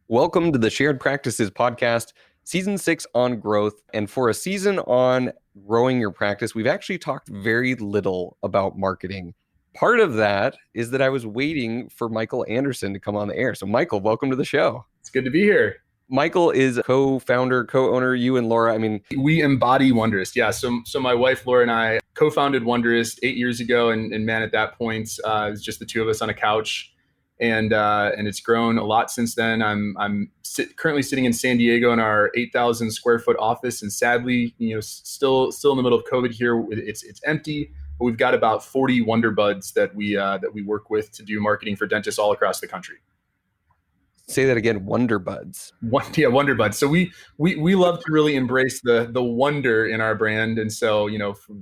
Welcome to the Shared Practices podcast, season 6 on growth. And for a season on growing your practice, we've actually talked very little about marketing. Part of that is that I was waiting for Michael Anderson to come on the air. So, Michael, welcome to the show. It's good to be here. Michael is co-founder, co-owner, you and Laura. We embody Wonderist. Yeah. So my wife, Laura, and I co-founded Wonderist 8 years ago. And man, at that point, it was just the two of us on a couch. And it's grown a lot since then. I'm currently sitting in San Diego in our 8,000 square foot office, and sadly, still in the middle of COVID here. It's empty, but we've got about 40 Wonder Buds that we work with to do marketing for dentists all across the country. Say that again, Wonder Buds. Wonder Buds. So we love to really embrace the wonder in our brand, and so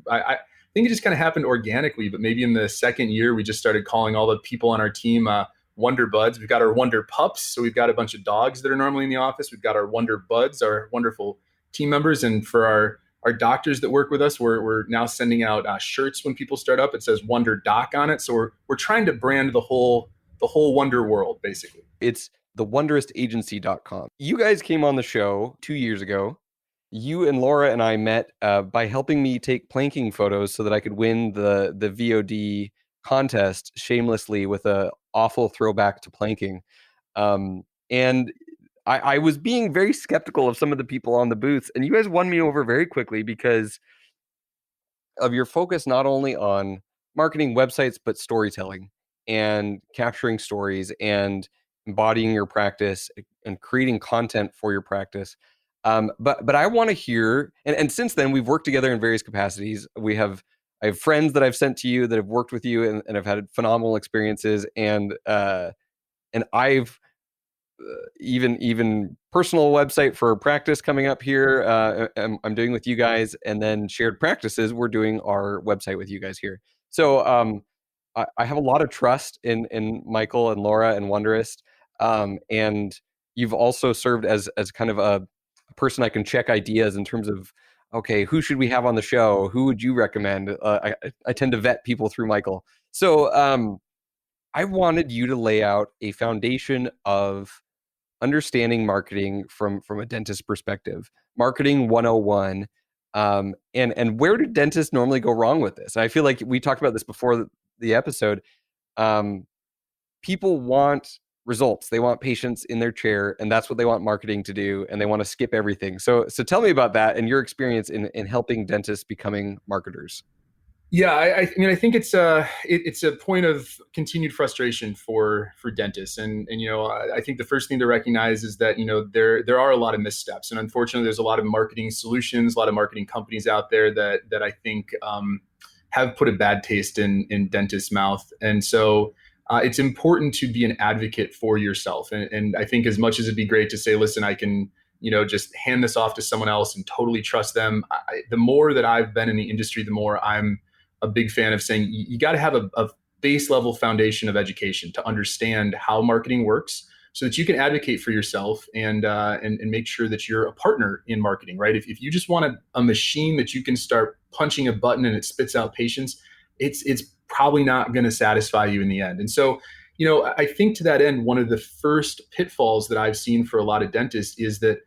I think it just kind of happened organically. But maybe in the second year, we just started calling all the people on our team Wonder Buds. We've got our Wonder Pups, so we've got a bunch of dogs that are normally in the office. We've got our Wonder Buds, our wonderful team members, and for our doctors that work with us, we're now sending out shirts when people start up. It says Wonder Doc on it, so we're trying to brand the whole Wonder world, basically. It's the wonderistagency.com. You guys came on the show 2 years ago. You and Laura and I met by helping me take planking photos so that I could win the VOD contest shamelessly with a awful throwback to planking. And I was being very skeptical of some of the people on the booths, and you guys won me over very quickly because of your focus not only on marketing websites, but storytelling and capturing stories and embodying your practice and creating content for your practice. But I want to hear, and since then we've worked together in various capacities. I have friends that I've sent to you that have worked with you and have had phenomenal experiences, and I've even personal website for practice coming up here. I'm doing with you guys, and then Shared Practices, we're doing our website with you guys here. So I have a lot of trust in Michael and Laura and Wonderist, and you've also served as kind of a person I can check ideas in terms of, okay, who should we have on the show? Who would you recommend? I tend to vet people through Michael. So I wanted you to lay out a foundation of understanding marketing from a dentist perspective, marketing 101. And where do dentists normally go wrong with this? I feel like we talked about this before the episode. People want results. They want patients in their chair, and that's what they want marketing to do, and they want to skip everything. So tell me about that and your experience in helping dentists becoming marketers. Yeah, I mean, I think it's a point of continued frustration for dentists, and I think the first thing to recognize is that there are a lot of missteps, and unfortunately, there's a lot of marketing solutions, a lot of marketing companies out there that I think have put a bad taste in dentists' mouth, and so it's important to be an advocate for yourself. And I think as much as it'd be great to say, listen, I can just hand this off to someone else and totally trust them. The more that I've been in the industry, the more I'm a big fan of saying you got to have a base level foundation of education to understand how marketing works, so that you can advocate for yourself and make sure that you're a partner in marketing, right? If you just want a machine that you can start punching a button and it spits out patients, it's probably not going to satisfy you in the end. And so, I think to that end, one of the first pitfalls that I've seen for a lot of dentists is that,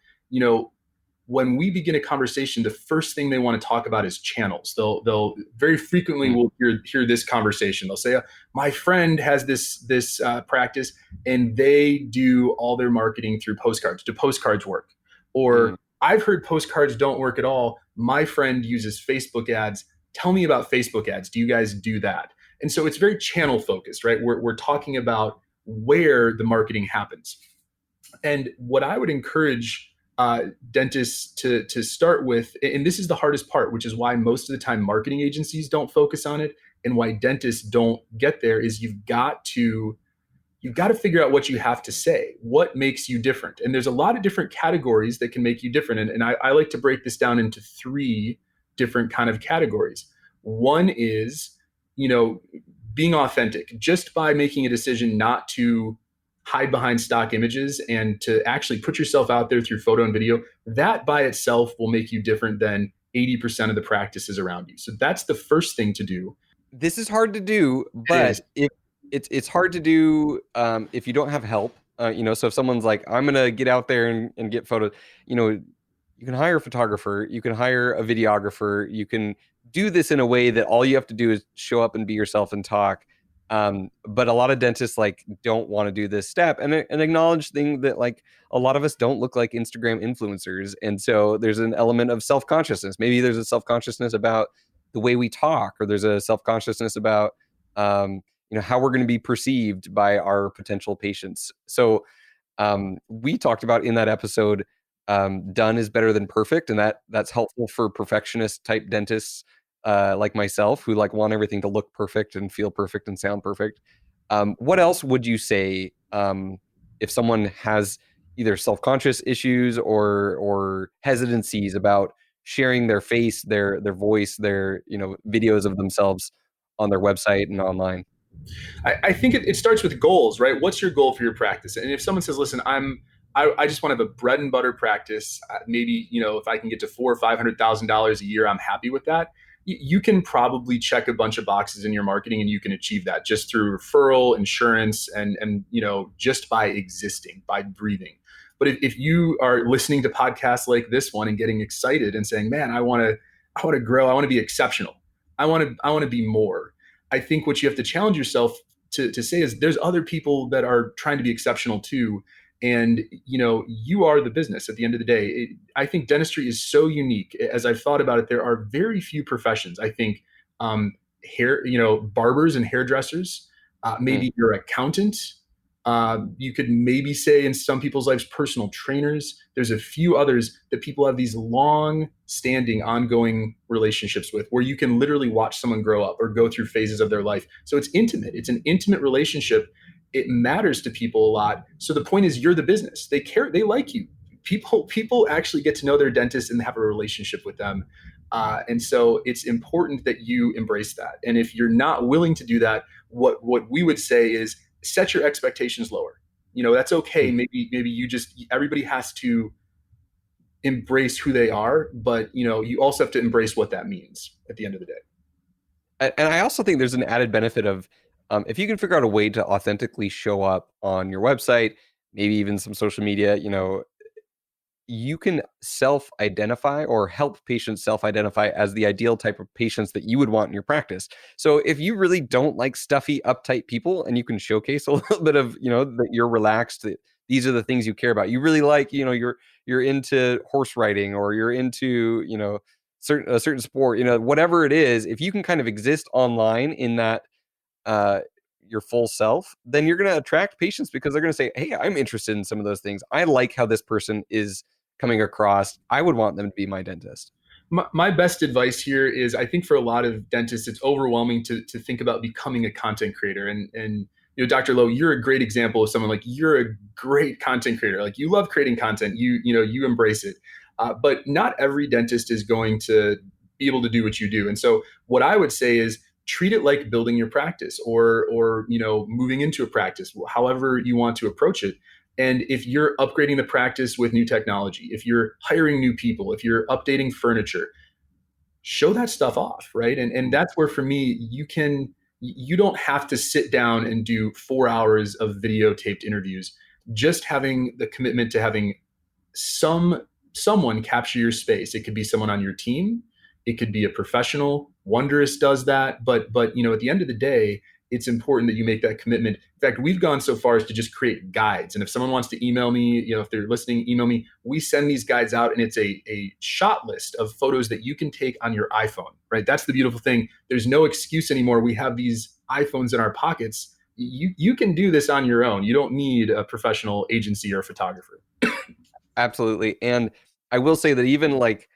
when we begin a conversation, the first thing they want to talk about is channels. They'll very frequently will hear this conversation. They'll say, my friend has this practice and they do all their marketing through postcards. Do postcards work? Or I've heard postcards don't work at all. My friend uses Facebook ads. Tell me about Facebook ads. Do you guys do that? And so it's very channel focused, right? We're talking about where the marketing happens. And what I would encourage dentists to start with, and this is the hardest part, which is why most of the time marketing agencies don't focus on it, and why dentists don't get there, is you've got to figure out what you have to say, what makes you different. And there's a lot of different categories that can make you different. And I like to break this down into 3 different kind of categories. One is, being authentic, just by making a decision not to hide behind stock images and to actually put yourself out there through photo and video. That by itself will make you different than 80% of the practices around you. So that's the first thing to do. This is hard to do, but it's hard to do if you don't have help. So if someone's like, I'm gonna get out there and get photos, you know, you can hire a photographer, you can hire a videographer, you can do this in a way that all you have to do is show up and be yourself and talk. But a lot of dentists like don't want to do this step and acknowledge thing that like a lot of us don't look like Instagram influencers. And so there's an element of self-consciousness. Maybe there's a self-consciousness about the way we talk, or there's a self-consciousness about how we're going to be perceived by our potential patients. So we talked about in that episode, done is better than perfect, and that's helpful for perfectionist type dentists like myself, who like want everything to look perfect and feel perfect and sound perfect. What else would you say if someone has either self-conscious issues or hesitancies about sharing their face, their voice, their videos of themselves on their website and online? I think it starts with goals, right? What's your goal for your practice? And if someone says, listen, I just want to have a bread and butter practice. Maybe, if I can get to $400,000 or $500,000 a year, I'm happy with that. You can probably check a bunch of boxes in your marketing, and you can achieve that just through referral, insurance, and just by existing, by breathing. But if you are listening to podcasts like this one and getting excited and saying, man, I want to grow, I want to be exceptional, I want to be more. I think what you have to challenge yourself to say is there's other people that are trying to be exceptional too. And you are the business at the end of the day. I think dentistry is so unique. As I've thought about it, there are very few professions. I think hair, barbers and hairdressers, Mm. maybe your accountant. You could maybe say in some people's lives, personal trainers. There's a few others that people have these long standing, ongoing relationships with, where you can literally watch someone grow up or go through phases of their life. So it's intimate. It's an intimate relationship. It matters to people a lot. So the point is, you're the business. They care. They like you. People actually get to know their dentist and have a relationship with them. And so it's important that you embrace that. And if you're not willing to do that, what we would say is set your expectations lower. That's okay. Mm. Maybe everybody has to embrace who they are, but you also have to embrace what that means at the end of the day. And I also think there's an added benefit of if you can figure out a way to authentically show up on your website, maybe even some social media, you can self-identify or help patients self-identify as the ideal type of patients that you would want in your practice. So if you really don't like stuffy, uptight people, and you can showcase a little bit of, that you're relaxed, that these are the things you care about. You really like, you're into horse riding, or you're into, a certain sport, whatever it is. If you can kind of exist online in that uh, your full self, then you're going to attract patients because they're going to say, hey, I'm interested in some of those things. I like how this person is coming across. I would want them to be my dentist. My best advice here is, I think for a lot of dentists, it's overwhelming to think about becoming a content creator. And Dr. Lowe, you're a great example of someone, like, you're a great content creator. Like, you love creating content. You embrace it. But not every dentist is going to be able to do what you do. And so what I would say is, treat it like building your practice, or moving into a practice, however you want to approach it. And if you're upgrading the practice with new technology, if you're hiring new people, if you're updating furniture, show that stuff off, right? And that's where, for me, you don't have to sit down and do 4 hours of videotaped interviews. Just having the commitment to having someone capture your space. It could be someone on your team. It could be a professional. Wonderist does that. But at the end of the day, it's important that you make that commitment. In fact, we've gone so far as to just create guides. And if someone wants to email me, if they're listening, email me. We send these guides out, and it's a shot list of photos that you can take on your iPhone, right? That's the beautiful thing. There's no excuse anymore. We have these iPhones in our pockets. You can do this on your own. You don't need a professional agency or photographer. Absolutely. And I will say that even like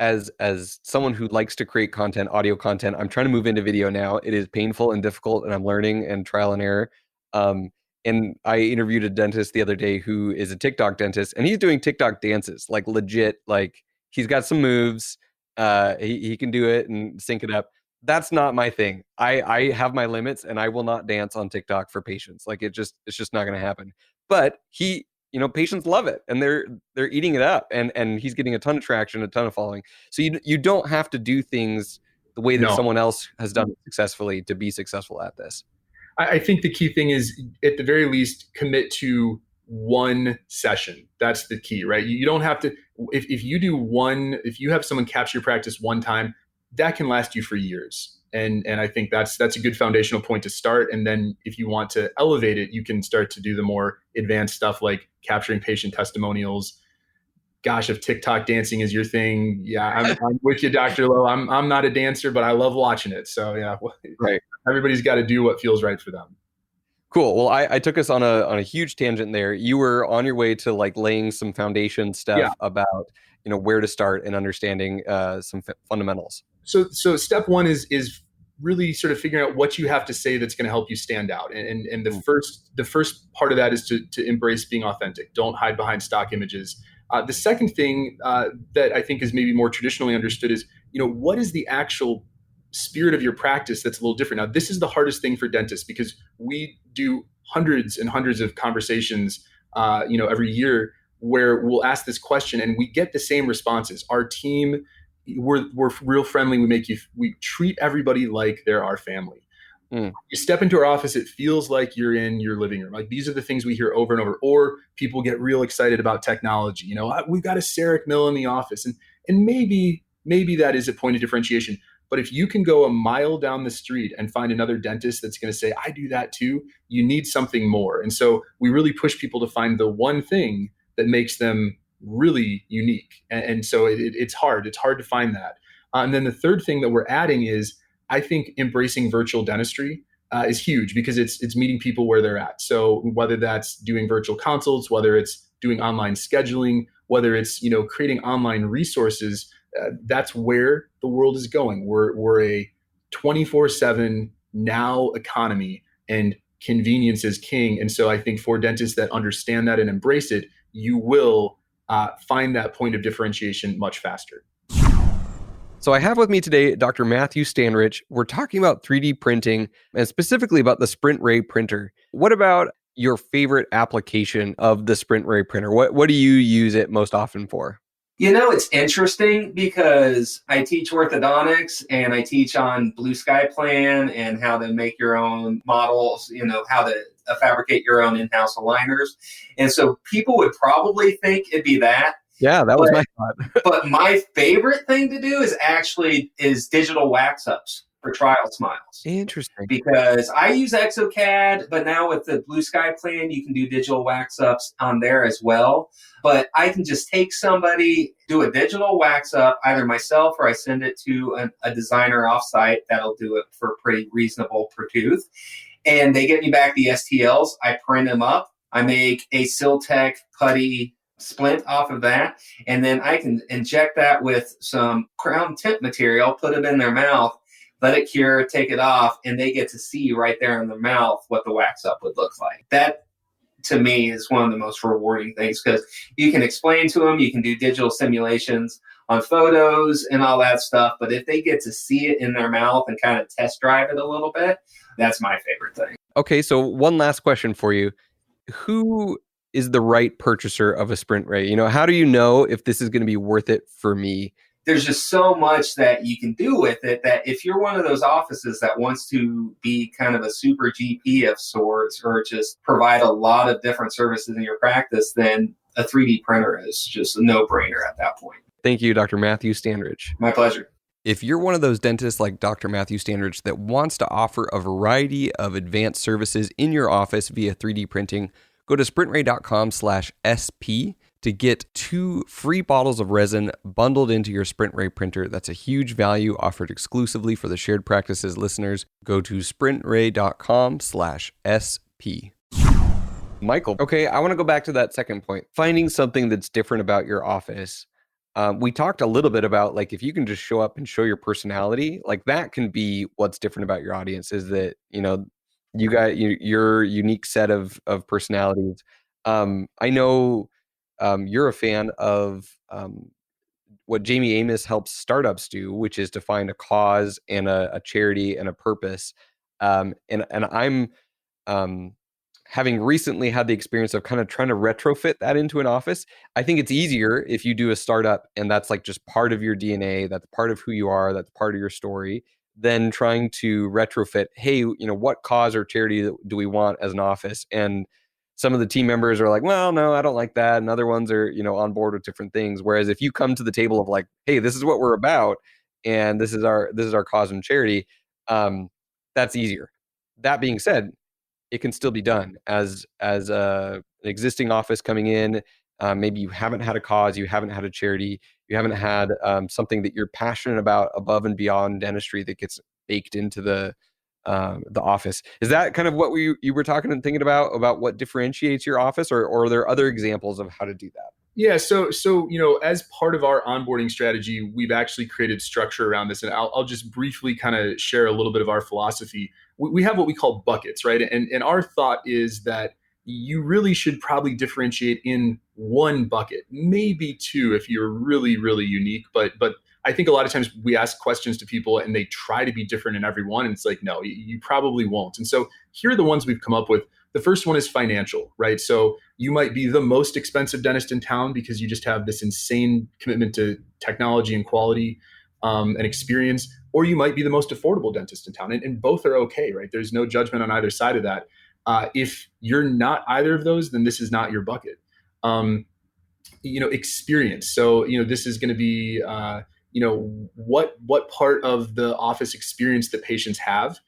as someone who likes to create content, audio content, I'm trying to move into video now. It is painful and difficult, and I'm learning and trial and error. Um, and I interviewed a dentist the other day who is a TikTok dentist, and he's doing TikTok dances, like legit, like he's got some moves. He can do it and sync it up. That's not my thing. I have my limits, and I will not dance on TikTok for patients. Like it's just not going to happen. But patients love it, and they're eating it up, and he's getting a ton of traction, a ton of following. So you don't have to do things the way that No, someone else has done it successfully to be successful at this. I think the key thing is, at the very least, commit to one session. That's the key, right? You don't have to, if you do one, if you have someone capture your practice one time, that can last you for years. And I think that's a good foundational point to start. And then if you want to elevate it, you can start to do the more advanced stuff like capturing patient testimonials. Gosh, if TikTok dancing is your thing, yeah, I'm with you, Dr. Lowe. I'm not a dancer, but I love watching it. So yeah, Right. everybody's got to do what feels right for them. Cool. Well, I took us on a huge tangent there. You were on your way to like laying some foundation Yeah. stuff about, where to start and understanding some fundamentals. So step one is really sort of figuring out what you have to say that's going to help you stand out. And the first part of that is to embrace being authentic. Don't hide behind stock images. The second thing that I think is maybe more traditionally understood is, what is the actual spirit of your practice that's a little different. Now, this is the hardest thing for dentists because we do hundreds and hundreds of conversations, every year where we'll ask this question and we get the same responses. Our team, we're real friendly. We treat everybody like they're our family. You step into our office, it feels like you're in your living room. Like these are the things we hear over and over. Or people get real excited about technology. We've got a CEREC mill in the office, and maybe that is a point of differentiation. But if you can go a mile down the street and find another dentist that's going to say, I do that too, you need something more. And so we really push people to find the one thing that makes them really unique. And so it's hard. It's hard to find that. And then the third thing that we're adding is, I think embracing virtual dentistry is huge because it's meeting people where they're at. So whether that's doing virtual consults, whether it's doing online scheduling, whether it's creating online resources, that's where the world is going. We're a 24/7 now economy, and convenience is king. And so I think for dentists that understand that and embrace it, you will find that point of differentiation much faster. So I have with me today Dr. Matthew Standrich. We're talking about 3D printing and specifically about the Sprint Ray printer. What about your favorite application of the Sprint Ray printer? What do you use it most often for? It's interesting because I teach orthodontics and I teach on Blue Sky Plan and how to make your own models, how to fabricate your own in-house aligners. And so people would probably think it'd be that. Yeah, that was my thought. But my favorite thing to do is digital wax ups for trial smiles. Interesting. Because I use ExoCAD, but now with the Blue Sky Plan, you can do digital wax ups on there as well. But I can just take somebody, do a digital wax up, either myself or I send it to a designer offsite that'll do it for pretty reasonable per tooth. And they get me back the STLs. I print them up. I make a Siltec putty splint off of that, and then I can inject that with some crown tip material, put it in their mouth, let it cure, take it off, and they get to see right there in their mouth what the wax up would look like. That, to me, is one of the most rewarding things because you can explain to them, you can do digital simulations on photos and all that stuff, but if they get to see it in their mouth and kind of test drive it a little bit, that's my favorite thing. Okay, so one last question for you. Who is the right purchaser of a Sprint Ray? How do you know if this is going to be worth it for me? There's just so much that you can do with it that if you're one of those offices that wants to be kind of a super GP of sorts or just provide a lot of different services in your practice, then a 3D printer is just a no-brainer at that point. Thank you, Dr. Matthew Standrich. My pleasure. If you're one of those dentists like Dr. Matthew Standrich that wants to offer a variety of advanced services in your office via 3D printing, go to sprintray.com/SP to get 2 free bottles of resin bundled into your Sprint Ray printer. That's a huge value offered exclusively for the Shared Practices listeners. Go to sprintray.com/SP. Michael, okay, I want to go back to that second point. Finding something that's different about your office. We talked a little bit about like if you can just show up and show your personality, like that can be what's different about your audience is that, you got your unique set of personalities. I know you're a fan of what Jamie Amos helps startups do, which is to find a cause and a charity and a purpose. And I'm having recently had the experience of kind of trying to retrofit that into an office. I think it's easier if you do a startup and that's like just part of your DNA, that's part of who you are, that's part of your story, than trying to retrofit, hey, what cause or charity do we want as an office? And some of the team members are like, well, no, I don't like that. And other ones are, on board with different things. Whereas if you come to the table of like, hey, this is what we're about, and this is our cause and charity, that's easier. That being said, it can still be done as an existing office coming in. Maybe you haven't had a cause, you haven't had a charity, you haven't had something that you're passionate about above and beyond dentistry that gets baked into the office. Is that kind of what you were talking and thinking about what differentiates your office, or are there other examples of how to do that? Yeah, so as part of our onboarding strategy, we've actually created structure around this, and I'll just briefly kind of share a little bit of our philosophy. We have what we call buckets, right? And our thought is that you really should probably differentiate in one bucket, maybe two if you're really, really unique. But I think a lot of times we ask questions to people and they try to be different in every one, and it's like, no, you probably won't. And so here are the ones we've come up with. The first one is financial, right? So you might be the most expensive dentist in town because you just have this insane commitment to technology and quality and experience, or you might be the most affordable dentist in town. And both are okay, right? There's no judgment on either side of that. If you're not either of those, then this is not your bucket. Experience. So, this is going to be, what part of the office experience that patients have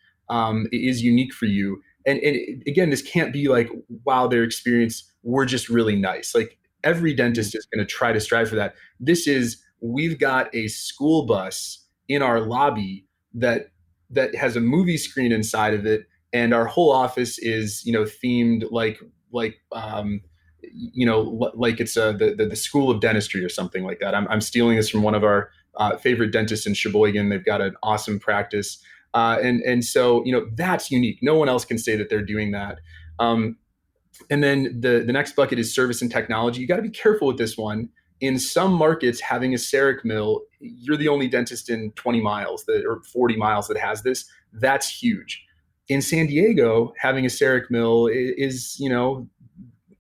is unique for you. And again, this can't be like, wow, their experience, we're just really nice. Like every dentist is going to try to strive for that. This is, we've got a school bus in our lobby that has a movie screen inside of it. And our whole office is, themed like it's the School of Dentistry or something like that. I'm stealing this from one of our favorite dentists in Sheboygan. They've got an awesome practice. And so, that's unique. No one else can say that they're doing that. And then the next bucket is service and technology. You got to be careful with this one. In some markets, having a CEREC mill, you're the only dentist in 20 miles or 40 miles that has this. That's huge. In San Diego, having a CEREC mill is,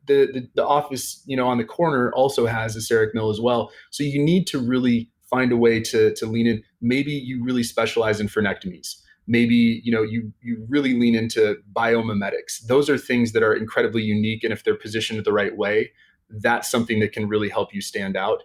the office, on the corner also has a CEREC mill as well. So you need to really find a way to lean in. Maybe you really specialize in frenectomies. Maybe, you really lean into biomimetics. Those are things that are incredibly unique. And if they're positioned the right way, that's something that can really help you stand out.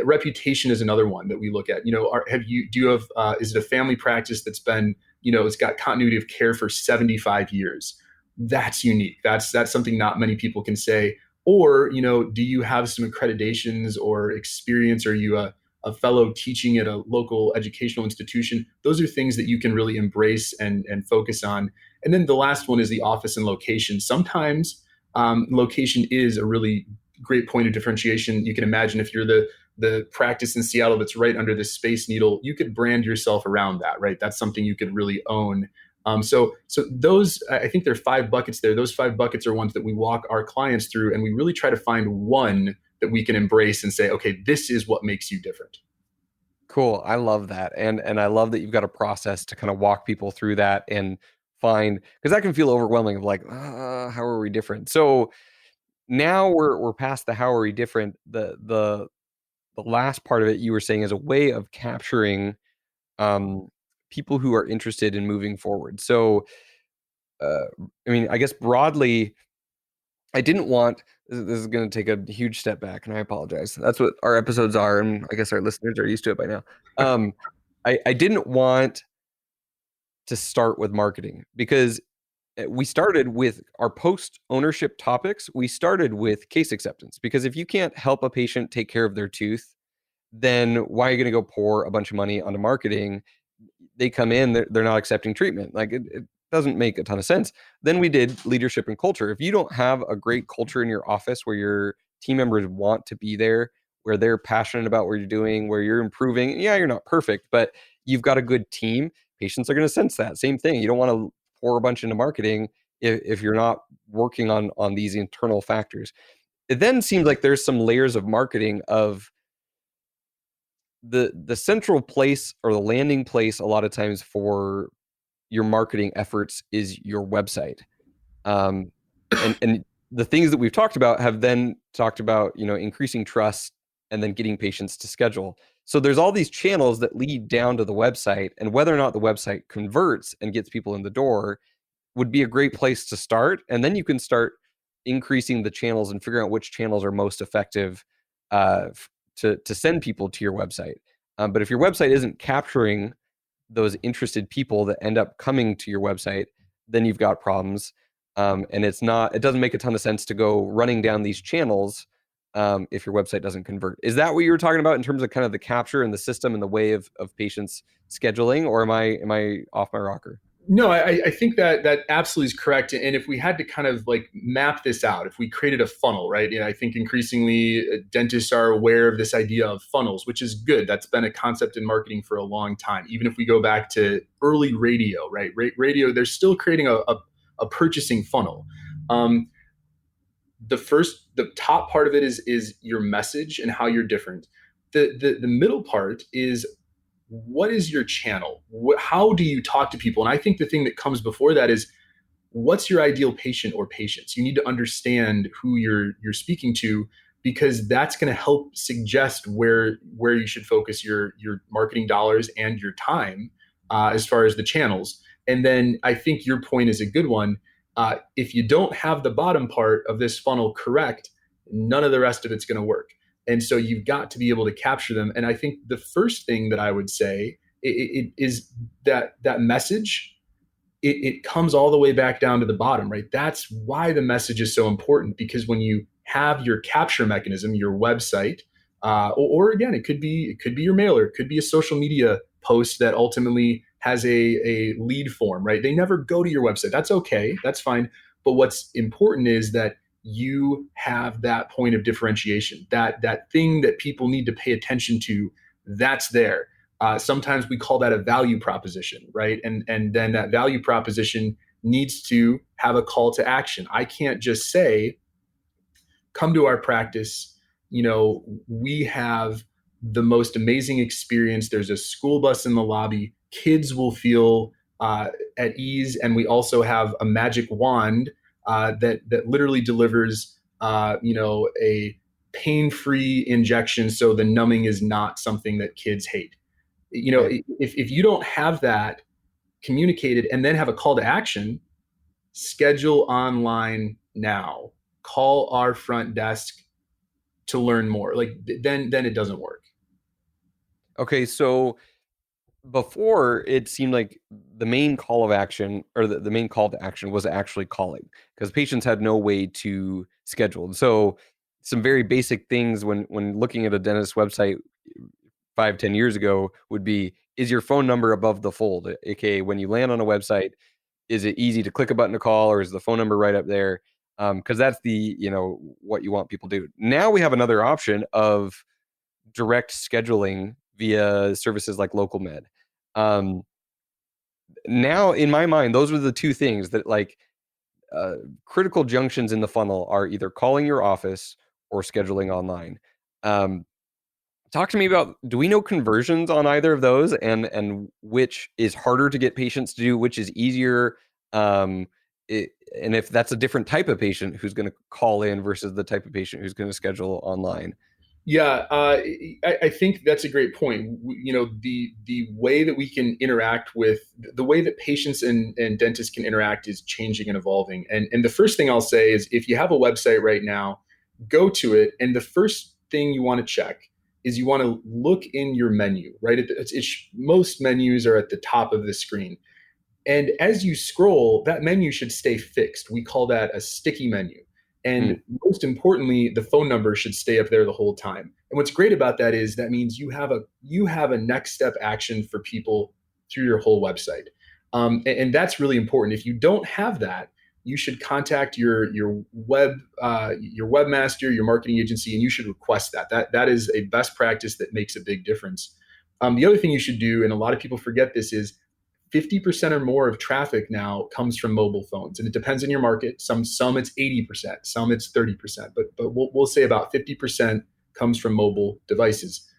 Reputation is another one that we look at. Is it a family practice that's been, it's got continuity of care for 75 years? That's unique. That's something not many people can say. Or, do you have some accreditations or experience? Are you a fellow teaching at a local educational institution? Those are things that you can really embrace and focus on. And then the last one is the office and location. Sometimes location is a really great point of differentiation. You can imagine if you're the practice in Seattle that's right under the Space Needle, you could brand yourself around that, right? That's something you could really own. So those, I think there are 5 buckets there. Those 5 buckets are ones that we walk our clients through, and we really try to find one that we can embrace and say, okay, this is what makes you different. Cool. I love that. And I love that you've got a process to kind of walk people through that and find, because that can feel overwhelming of like, how are we different? So now we're past the how are we different. The last part of it you were saying is a way of capturing people who are interested in moving forward. So I guess broadly, I didn't want, this is going to take a huge step back, and I apologize. That's what our episodes are, and I guess our listeners are used to it by now. I didn't want to start with marketing because we started with our post-ownership topics. We started with case acceptance, because if you can't help a patient take care of their tooth, then why are you going to go pour a bunch of money onto marketing? They come in, they're not accepting treatment. Like it doesn't make a ton of sense. Then we did leadership and culture. If you don't have a great culture in your office where your team members want to be there, where they're passionate about what you're doing, where you're improving, yeah, you're not perfect, but you've got a good team, patients are going to sense that. Same thing. You don't want to pour a bunch into marketing if you're not working on these internal factors. It then seems like there's some layers of marketing of the central place or the landing place a lot of times for your marketing efforts is your website. And the things that we've talked about have then talked about, increasing trust and then getting patients to schedule. So there's all these channels that lead down to the website, and whether or not the website converts and gets people in the door would be a great place to start. And then you can start increasing the channels and figuring out which channels are most effective to send people to your website. But if your website isn't capturing those interested people that end up coming to your website, then you've got problems. And it doesn't make a ton of sense to go running down these channels if your website doesn't convert. Is that what you were talking about in terms of kind of the capture and the system and the way of patients scheduling, or am I off my rocker? No, I think that absolutely is correct. And if we had to kind of like map this out, if we created a funnel, right? I think increasingly dentists are aware of this idea of funnels, which is good. That's been a concept in marketing for a long time. Even if we go back to early radio, right? Radio, they're still creating a purchasing funnel. The top part of it is your message and how you're different. The middle part is, what is your channel? How do you talk to people? And I think the thing that comes before that is, what's your ideal patient or patients? You need to understand who you're speaking to, because that's going to help suggest where you should focus your marketing dollars and your time as far as the channels. And then I think your point is a good one. If you don't have the bottom part of this funnel correct, none of the rest of it's going to work. And so you've got to be able to capture them. And I think the first thing that I would say is that message, it comes all the way back down to the bottom, right? That's why the message is so important, because when you have your capture mechanism, your website, or again, it could be your mailer, it could be a social media post that ultimately has a lead form, right? They never go to your website. That's okay. That's fine. But what's important is that you have that point of differentiation, that thing that people need to pay attention to, that's there. Sometimes we call that a value proposition, right? And then that value proposition needs to have a call to action. I can't just say, come to our practice. We have the most amazing experience. There's a school bus in the lobby. Kids will feel at ease. And we also have a magic wand that literally delivers, a pain-free injection, so the numbing is not something that kids hate. If you don't have that communicated and then have a call to action, schedule online now, call our front desk to learn more. Then it doesn't work. Okay, so before it seemed like the main call of action, or the main call to action, was actually calling, because patients had no way to schedule. So some very basic things when looking at a dentist website 5-10 years ago would be, is your phone number above the fold? AKA, when you land on a website, is it easy to click a button to call, or is the phone number right up there? Because that's what you want people to do. Now we have another option of direct scheduling via services like LocalMed. Now, in my mind, those are the two things that critical junctions in the funnel are either calling your office or scheduling online. Talk to me about, do we know conversions on either of those, and which is harder to get patients to do, which is easier? And if that's a different type of patient who's going to call in versus the type of patient who's going to schedule online. Yeah, I think that's a great point. The way that we can interact with, the way that patients and dentists can interact is changing and evolving. And the first thing I'll say is, if you have a website right now, go to it. And the first thing you want to check is you want to look in your menu, right? Most menus are at the top of the screen. And as you scroll, that menu should stay fixed. We call that a sticky menu. And most importantly, the phone number should stay up there the whole time. And what's great about that is that means you have a next step action for people through your whole website. And that's really important. If you don't have that, you should contact your webmaster, your marketing agency, and you should request that. That is a best practice that makes a big difference. The other thing you should do, and a lot of people forget this, is 50% or more of traffic now comes from mobile phones, and it depends on your market. Some it's 80%, some it's 30%, but we'll say about 50% comes from mobile devices.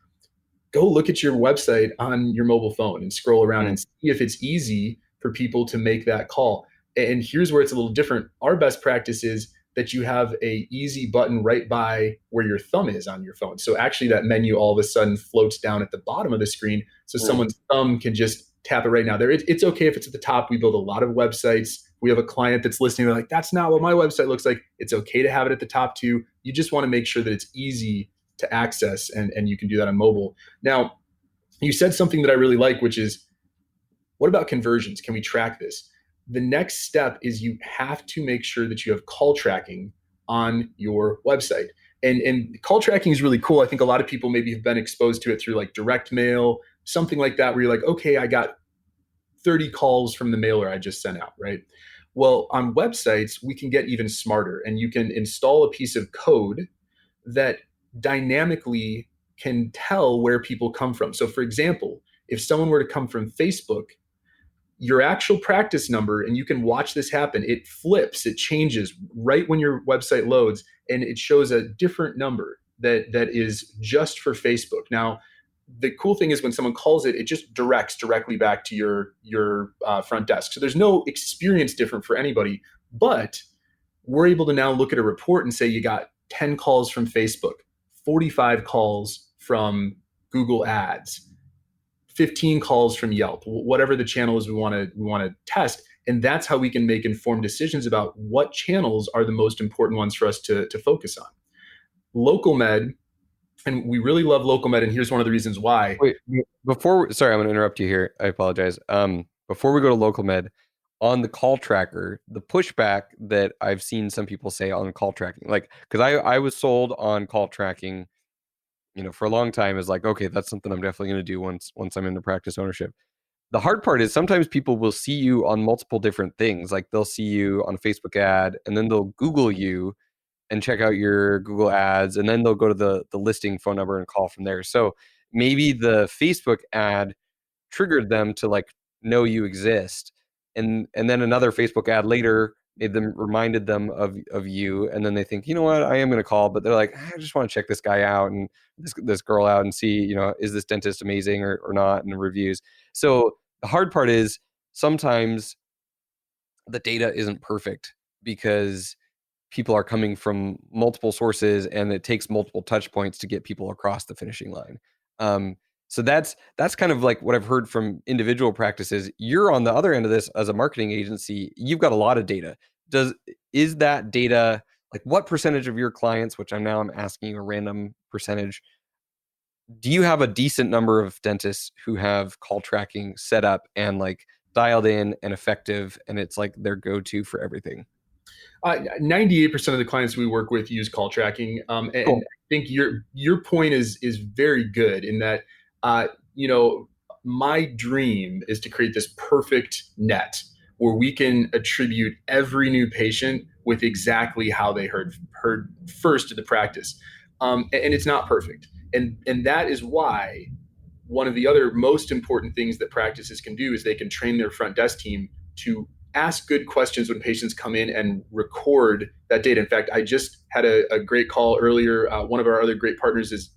Go look at your website on your mobile phone and scroll around and see if it's easy for people to make that call. And here's where it's a little different. Our best practice is that you have a easy button right by where your thumb is on your phone. So actually that menu all of a sudden floats down at the bottom of the screen, so someone's thumb can just tap it right now. It's okay if it's at the top. We build a lot of websites We have a client that's listening. They're like, that's not what my website looks like. It's okay to have it at the top too. You just want to make sure that it's easy to access, and you can do that on mobile. Now, you said something that I really like, which is, what about conversions? Can we track this? The next step is you have to make sure that you have call tracking on your website. And call tracking is really cool. I think a lot of people maybe have been exposed to it through like direct mail, something like that, where you're like, okay, I got 30 calls from the mailer I just sent out, right? Well, on websites, we can get even smarter, and you can install a piece of code that dynamically can tell where people come from. So, for example, if someone were to come from Facebook, your actual practice number, and you can watch this happen, it flips, it changes right when your website loads, and it shows a different number that is just for Facebook. Now, the cool thing is when someone calls it, it just directs directly back to your front desk. So there's no experience different for anybody, but we're able to now look at a report and say you got 10 calls from Facebook, 45 calls from Google Ads, 15 calls from Yelp, whatever the channel is we want to test. And that's how we can make informed decisions about what channels are the most important ones for us to focus on. Local med, and we really love local med, and here's one of the reasons why. Wait, sorry, I'm going to interrupt you here. I apologize. Before we go to local med, on the call tracker, the pushback that I've seen some people say on call tracking, like, because I was sold on call tracking, for a long time, is like, okay, that's something I'm definitely going to do once I'm into practice ownership. The hard part is sometimes people will see you on multiple different things. Like they'll see you on a Facebook ad, and then they'll Google you and check out your Google ads, and then they'll go to the listing phone number and call from there. So maybe the Facebook ad triggered them to like know you exist, and then another Facebook ad later reminded them of you, and then they think, you know what, I am going to call, but they're like, I just want to check this guy out and this girl out and see, is this dentist amazing or not, and the reviews. So the hard part is sometimes the data isn't perfect because people are coming from multiple sources, and it takes multiple touch points to get people across the finishing line. So that's kind of like what I've heard from individual practices. You're on the other end of this as a marketing agency. You've got a lot of data. Is that data, like, what percentage of your clients, which I'm asking a random percentage, do you have a decent number of dentists who have call tracking set up and like dialed in and effective, and it's like their go-to for everything? 98% of the clients we work with use call tracking. And Cool. I think your point is very good in that, my dream is to create this perfect net where we can attribute every new patient with exactly how they heard first to the practice. And it's not perfect. And that is why one of the other most important things that practices can do is they can train their front desk team to ask good questions when patients come in and record that data. In fact, I just had a great call earlier. One of our other great partners is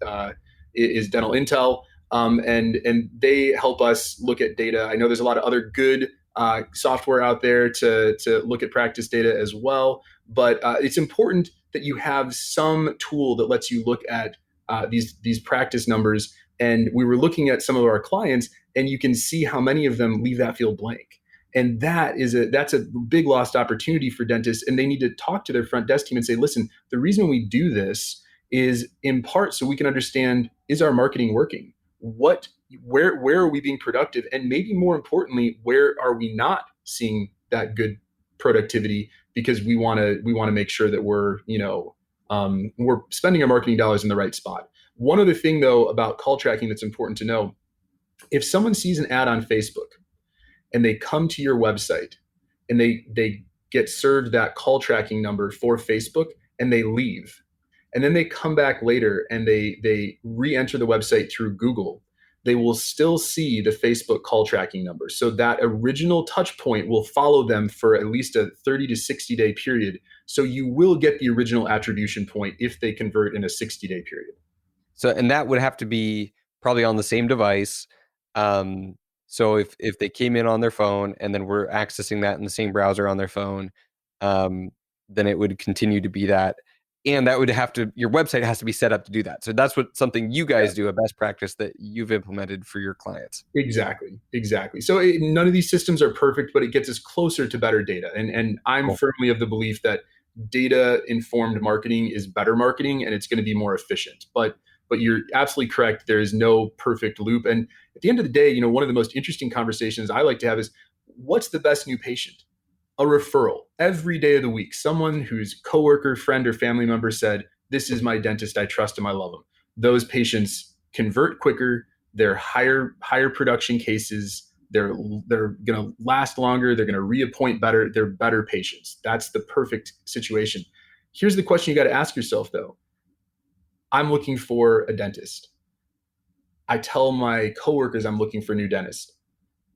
Dental Intel, and they help us look at data. I know there's a lot of other good software out there to look at practice data as well, but it's important that you have some tool that lets you look at these practice numbers. And we were looking at some of our clients, and you can see how many of them leave that field blank. And that's a big lost opportunity for dentists. And they need to talk to their front desk team and say, listen, the reason we do this is in part so we can understand, is our marketing working? Where are we being productive? And maybe more importantly, where are we not seeing that good productivity? Because we want to make sure that we're spending our marketing dollars in the right spot. One other thing though about call tracking that's important to know: if someone sees an ad on Facebook and they come to your website and they get served that call tracking number for Facebook and they leave, and then they come back later and they re-enter the website through Google, they will still see the Facebook call tracking number. So that original touch point will follow them for at least a 30 to 60 day period. So you will get the original attribution point if they convert in a 60-day period. So, and that would have to be probably on the same device. So if they came in on their phone and then we're accessing that in the same browser on their phone, then it would continue to be that. And that would your website has to be set up to do that. So that's something you guys do, a best practice that you've implemented for your clients. Exactly. So none of these systems are perfect, but it gets us closer to better data. And I'm Cool. firmly of the belief that data informed marketing is better marketing, and it's going to be more efficient. But you're absolutely correct. There is no perfect loop. And at the end of the day, one of the most interesting conversations I like to have is, what's the best new patient? A referral every day of the week. Someone whose coworker, friend, or family member said, "This is my dentist. I trust him. I love him." Those patients convert quicker. They're higher production cases. They're going to last longer. They're going to reappoint better. They're better patients. That's the perfect situation. Here's the question you got to ask yourself, though. I'm looking for a dentist. I tell my coworkers I'm looking for a new dentist.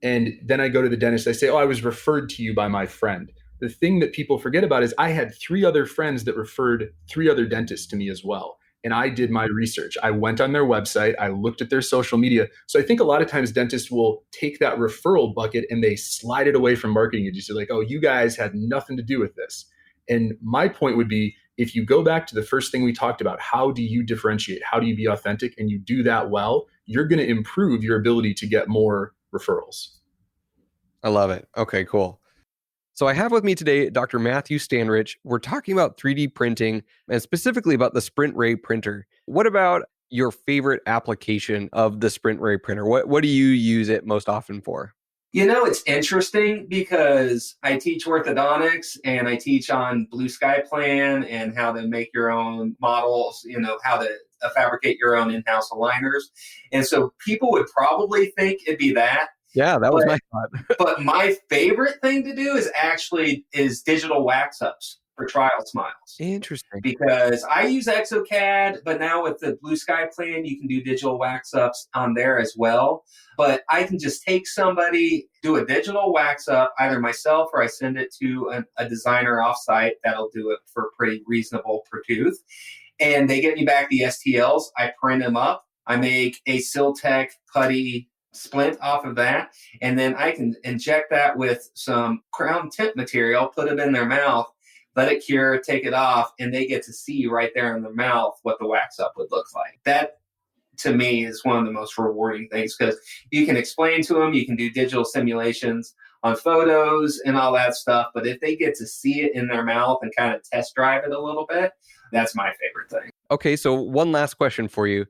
And then I go to the dentist. I say, "Oh, I was referred to you by my friend." The thing that people forget about is I had 3 other friends that referred 3 other dentists to me as well. And I did my research. I went on their website. I looked at their social media. So I think a lot of times dentists will take that referral bucket and they slide it away from marketing agencies. Like, "Oh, you guys had nothing to do with this." And my point would be, if you go back to the first thing we talked about, how do you differentiate? How do you be authentic? And you do that well, you're going to improve your ability to get more referrals. I love it. Okay, cool. So I have with me today Dr. Matthew Standrich. We're talking about 3D printing and specifically about the Sprint Ray printer. What about your favorite application of the Sprint Ray printer? What do you use it most often for? It's interesting because I teach orthodontics and I teach on Blue Sky Plan and how to make your own models, how to fabricate your own in-house aligners. And so people would probably think it'd be that. Yeah, that was my thought. But my favorite thing to do is digital wax ups for trial smiles. Interesting. Because I use ExoCAD, but now with the Blue Sky Plan, you can do digital wax ups on there as well. But I can just take somebody, do a digital wax up, either myself or I send it to a designer offsite that'll do it for pretty reasonable per tooth. And they get me back the STLs. I print them up. I make a Siltech putty splint off of that, and then I can inject that with some crown tip material, put it in their mouth, let it cure, take it off, and they get to see right there in their mouth what the wax up would look like. That, to me, is one of the most rewarding things because you can explain to them, you can do digital simulations on photos and all that stuff, but if they get to see it in their mouth and kind of test drive it a little bit, that's my favorite thing. Okay, so one last question for you.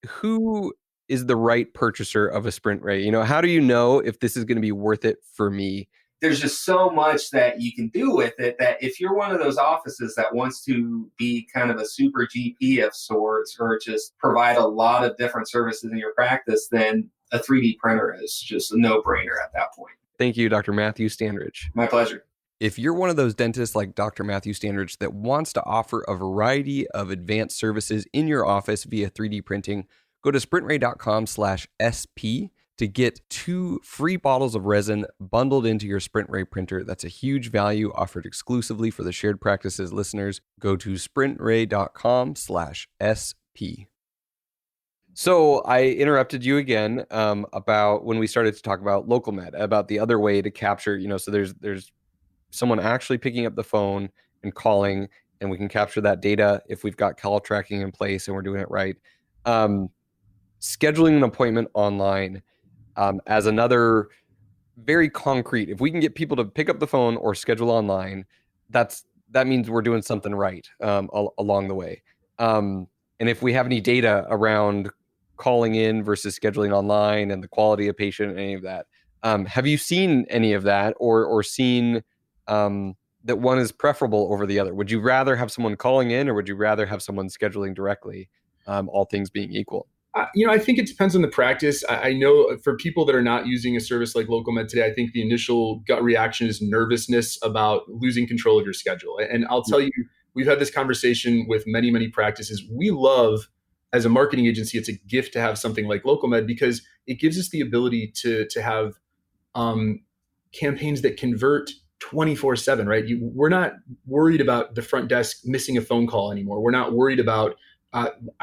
Who is the right purchaser of a Sprint Ray? How do you know if this is going to be worth it for me? There's just so much that you can do with it that if you're one of those offices that wants to be kind of a super GP of sorts or just provide a lot of different services in your practice, then a 3D printer is just a no-brainer at that point. Thank you, Dr. Matthew Standrich. My pleasure. If you're one of those dentists like Dr. Matthew Standrich that wants to offer a variety of advanced services in your office via 3D printing, go to sprintray.com/SP to get 2 free bottles of resin bundled into your Sprint Ray printer. That's a huge value offered exclusively for the Shared Practices listeners. Go to sprintray.com/SP. So I interrupted you again about when we started to talk about local med, about the other way to capture, so there's someone actually picking up the phone and calling, and we can capture that data if we've got call tracking in place and we're doing it right. Scheduling an appointment online as another very concrete. If we can get people to pick up the phone or schedule online, that means we're doing something right along the way. And if we have any data around calling in versus scheduling online and the quality of patient and any of that, have you seen any of that or seen that one is preferable over the other? Would you rather have someone calling in or would you rather have someone scheduling directly, all things being equal? I think it depends on the practice. I know for people that are not using a service like LocalMed today, I think the initial gut reaction is nervousness about losing control of your schedule. And I'll tell you, we've had this conversation with many, many practices. We love, as a marketing agency, it's a gift to have something like LocalMed because it gives us the ability to have campaigns that convert 24/7, right? We're not worried about the front desk missing a phone call anymore. We're not worried about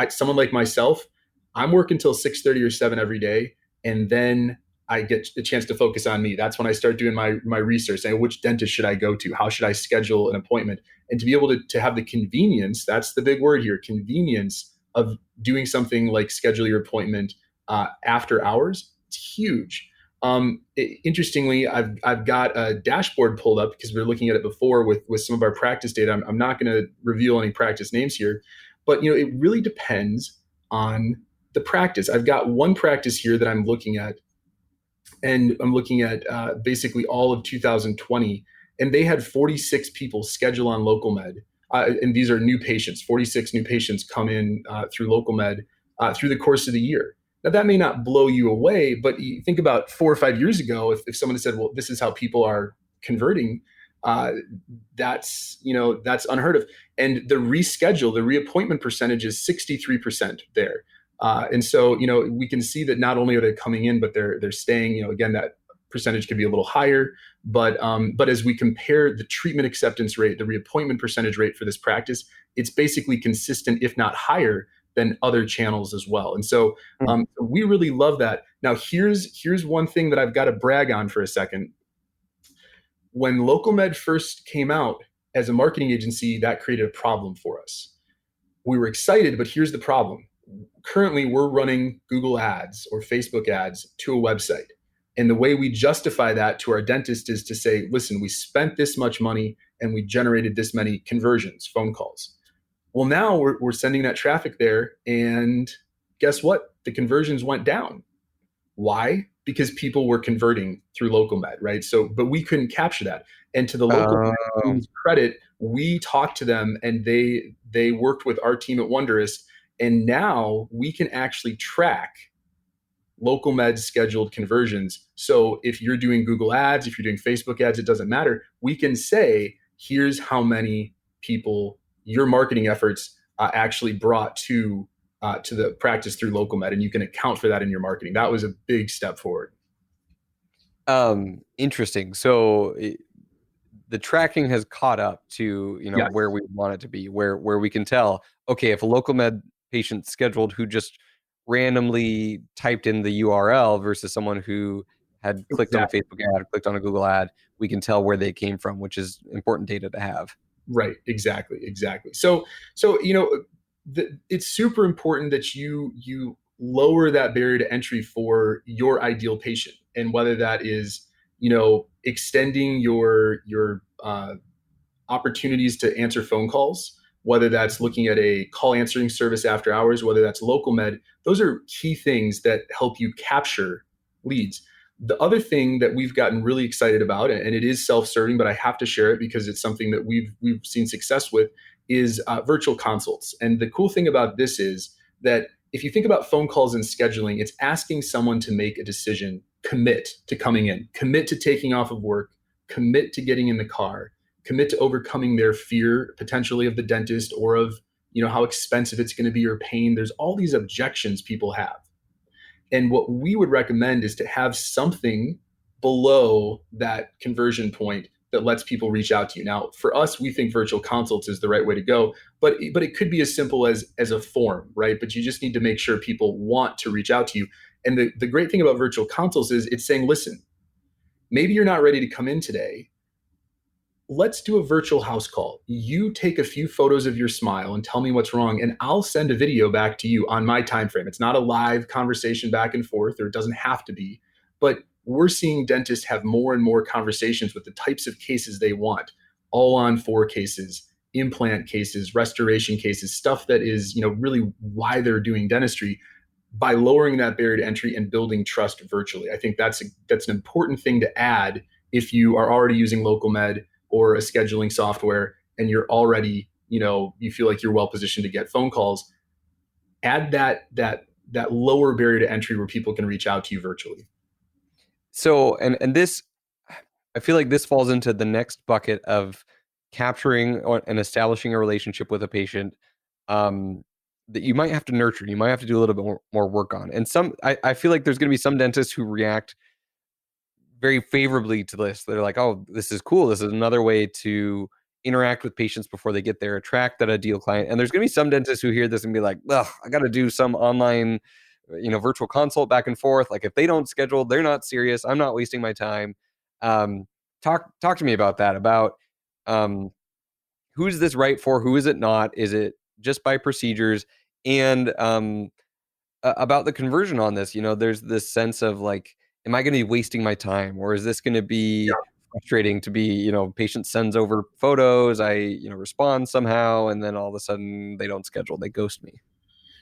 someone like myself. I'm working till 6:30 or 7 every day, and then I get a chance to focus on me. That's when I start doing my research, saying which dentist should I go to? How should I schedule an appointment? And to be able to have the convenience, that's the big word here, convenience of doing something like schedule your appointment after hours. It's huge. Interestingly, I've got a dashboard pulled up because we were looking at it before with some of our practice data. I'm not going to reveal any practice names here, but it really depends on the practice. I've got one practice here that I'm looking at, and I'm looking at basically all of 2020, and they had 46 people schedule on Local Med, and these are new patients. 46 new patients come in through Local Med through the course of the year. Now that may not blow you away, but you think about 4 or 5 years ago, if someone had said, "Well, this is how people are converting," that's unheard of. And the reappointment percentage is 63% there. And so, we can see that not only are they coming in, but they're staying. Again, that percentage could be a little higher. But as we compare the treatment acceptance rate, the reappointment percentage rate for this practice, it's basically consistent, if not higher, than other channels as well. And so we really love that. Now, here's one thing that I've got to brag on for a second. When Local Med first came out as a marketing agency, that created a problem for us. We were excited, but here's the problem. Currently, we're running Google ads or Facebook ads to a website. And the way we justify that to our dentist is to say, listen, we spent this much money and we generated this many conversions, phone calls. Well, now we're sending that traffic there, and guess what? The conversions went down. Why? Because people were converting through Local Med, right? So, but we couldn't capture that. And to the Local Med team's credit, we talked to them, and they worked with our team at Wonderist, and now we can actually track Local Med scheduled conversions. So if you're doing Google ads, if you're doing Facebook ads, it doesn't matter. We can say, here's how many people your marketing efforts actually brought to the practice through Local Med, and you can account for that in your marketing. That was a big step forward. Interesting. So the tracking has caught up to Yes. where we want it to be, where we can tell, okay, if a Local Med patient scheduled who just randomly typed in the URL versus someone who had clicked on a Facebook ad, clicked on a Google ad, we can tell where they came from, which is important data to have. Right. Exactly. So it's super important that you lower that barrier to entry for your ideal patient, and whether that is extending your opportunities to answer phone calls, whether that's looking at a call answering service after hours, whether that's Local Med. Those are key things that help you capture leads. The other thing that we've gotten really excited about, and it is self-serving, but I have to share it because it's something that we've seen success with, is virtual consults. And the cool thing about this is that if you think about phone calls and scheduling, it's asking someone to make a decision, commit to coming in, commit to taking off of work, commit to getting in the car, commit to overcoming their fear potentially of the dentist, or of how expensive it's going to be, or pain. There's all these objections people have. And what we would recommend is to have something below that conversion point that lets people reach out to you. Now, for us, we think virtual consults is the right way to go, but it could be as simple as a form, right? But you just need to make sure people want to reach out to you. And the great thing about virtual consults is it's saying, listen, maybe you're not ready to come in today. Let's do a virtual house call. You take a few photos of your smile and tell me what's wrong, and I'll send a video back to you on my time frame. It's not a live conversation back and forth, or it doesn't have to be, but we're seeing dentists have more and more conversations with the types of cases they want. All-on-4 cases, implant cases, restoration cases, stuff that is really why they're doing dentistry, by lowering that barrier to entry and building trust virtually. I think that's an important thing to add if you are already using Local Med or a scheduling software, and you're already, you feel like you're well positioned to get phone calls. Add that lower barrier to entry where people can reach out to you virtually. So, and this, I feel like this falls into the next bucket of capturing and establishing a relationship with a patient that you might have to nurture. You might have to do a little bit more work on. And I feel like there's going to be some dentists who react very favorably to this. They're like, oh, this is cool. This is another way to interact with patients before they get there, attract that ideal client. And there's going to be some dentists who hear this and be like, ugh, I got to do some online virtual consult back and forth. Like if they don't schedule, they're not serious. I'm not wasting my time. Talk to me about that, about who's this right for? Who is it not? Is it just by procedures? And about the conversion on this, there's this sense of like, am I going to be wasting my time, or is this going to be frustrating to be, patient sends over photos, I, respond somehow, and then all of a sudden they don't schedule, they ghost me.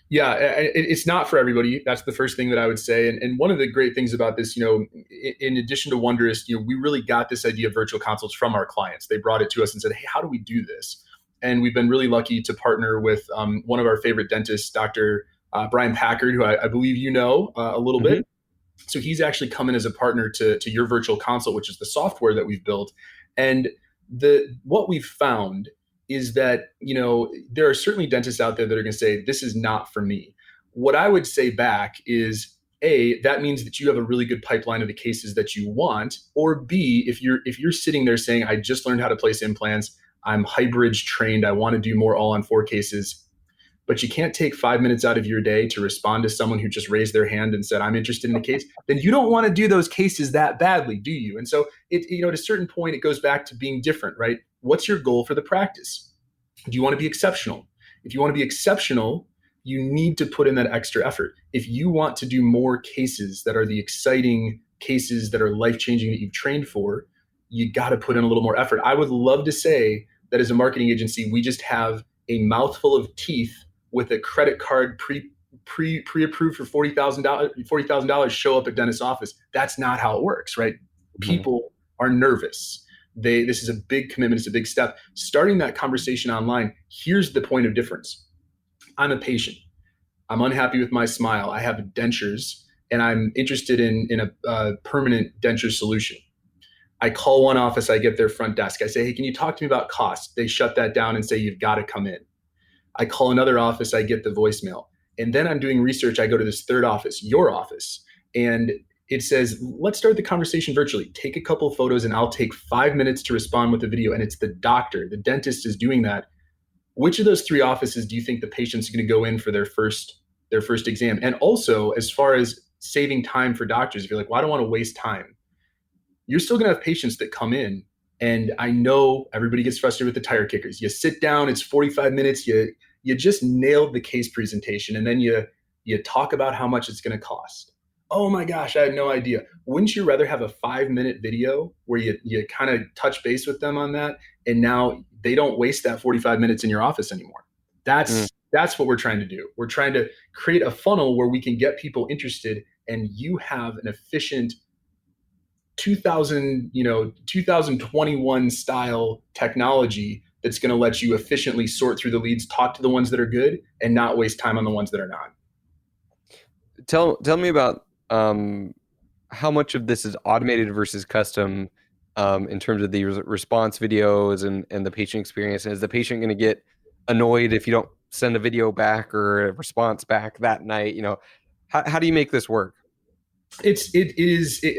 Yeah, it's not for everybody. That's the first thing that I would say. And one of the great things about this, in addition to Wonderist, we really got this idea of virtual consults from our clients. They brought it to us and said, hey, how do we do this? And we've been really lucky to partner with one of our favorite dentists, Dr. Brian Packard, who I believe a little bit. So he's actually come in as a partner to your virtual consult, which is the software that we've built. And what we've found is that, there are certainly dentists out there that are going to say, this is not for me. What I would say back is, A, that means that you have a really good pipeline of the cases that you want, or B, if you're sitting there saying, I just learned how to place implants, I'm Hybridge trained, I want to do more all-on-4 cases, but you can't take 5 minutes out of your day to respond to someone who just raised their hand and said, I'm interested in the case, then you don't want to do those cases that badly, do you? And so at a certain point, it goes back to being different, right? What's your goal for the practice? Do you want to be exceptional? If you want to be exceptional, you need to put in that extra effort. If you want to do more cases that are the exciting cases that are life-changing that you've trained for, you got to put in a little more effort. I would love to say that as a marketing agency, we just have a mouthful of teeth with a credit card pre-approved for $40,000 show up at dentist's office. That's not how it works, right? Mm-hmm. People are nervous. This is a big commitment. It's a big step. Starting that conversation online, here's the point of difference. I'm a patient. I'm unhappy with my smile. I have dentures, and I'm interested in a permanent denture solution. I call one office. I get their front desk. I say, hey, can you talk to me about cost? They shut that down and say, you've got to come in. I call another office. I get the voicemail. And then I'm doing research. I go to this third office, your office, and it says, let's start the conversation virtually. Take a couple of photos and I'll take 5 minutes to respond with a video. And it's the doctor, the dentist is doing that. Which of those three offices do you think the patient's going to go in for their first exam? And also, as far as saving time for doctors, if you're like, well, I don't want to waste time, you're still going to have patients that come in. And I know everybody gets frustrated with the tire kickers. You sit down, it's 45 minutes, you just nailed the case presentation, and then you talk about how much it's going to cost. Oh my gosh, I had no idea. Wouldn't you rather have a 5-minute video where you kind of touch base with them on that, and now they don't waste that 45 minutes in your office anymore? That's what we're trying to do. We're trying to create a funnel where we can get people interested, and you have an efficient 2021 style technology that's going to let you efficiently sort through the leads, talk to the ones that are good, and not waste time on the ones that are not. Tell me about how much of this is automated versus custom in terms of the response videos and the patient experience. And is the patient going to get annoyed if you don't send a video back or a response back that night? How do you make this work?